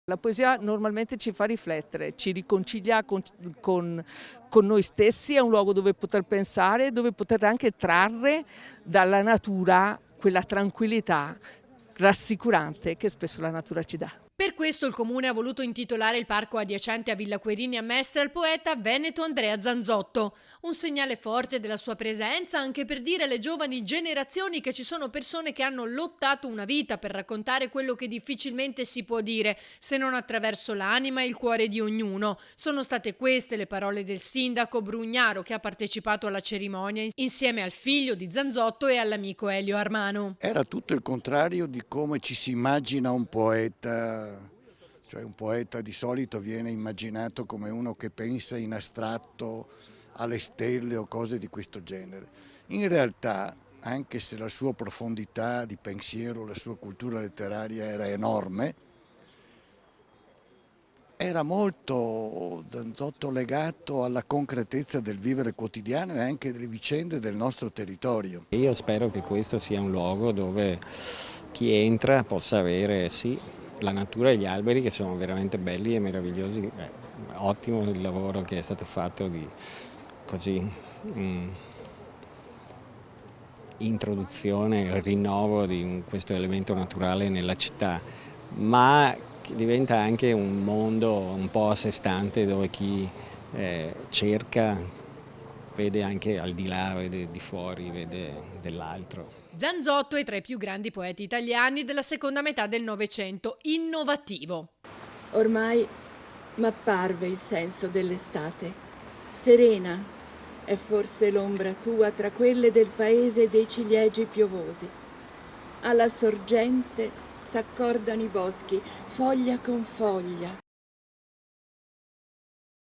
La poesia normalmente ci fa riflettere, ci riconcilia con noi stessi, è un luogo dove poter pensare, dove poter anche trarre dalla natura quella tranquillità rassicurante che spesso la natura ci dà. Per questo il Comune ha voluto intitolare il parco adiacente a Villa Querini a Mestre al poeta veneto Andrea Zanzotto. Un segnale forte della sua presenza anche per dire alle giovani generazioni che ci sono persone che hanno lottato una vita per raccontare quello che difficilmente si può dire, se non attraverso l'anima e il cuore di ognuno. Sono state queste le parole del sindaco Brugnaro, che ha partecipato alla cerimonia insieme al figlio di Zanzotto e all'amico Elio Armano. Era tutto il contrario di come ci si immagina un poeta, cioè un poeta di solito viene immaginato come uno che pensa in astratto alle stelle o cose di questo genere. In realtà, anche se la sua profondità di pensiero, la sua cultura letteraria era enorme, era molto Zanzotto legato alla concretezza del vivere quotidiano e anche delle vicende del nostro territorio. Io spero che questo sia un luogo dove chi entra possa avere sì la natura e gli alberi che sono veramente belli e meravigliosi. Ottimo il lavoro che è stato fatto di così introduzione, rinnovo di questo elemento naturale nella città, ma che diventa anche un mondo un po' a sé stante dove chi cerca vede anche al di là, vede di fuori, vede dell'altro. Zanzotto è tra i più grandi poeti italiani della seconda metà del Novecento, innovativo. Ormai m'apparve il senso dell'estate. Serena è forse l'ombra tua tra quelle del paese dei ciliegi piovosi. Alla sorgente s'accordano i boschi, foglia con foglia.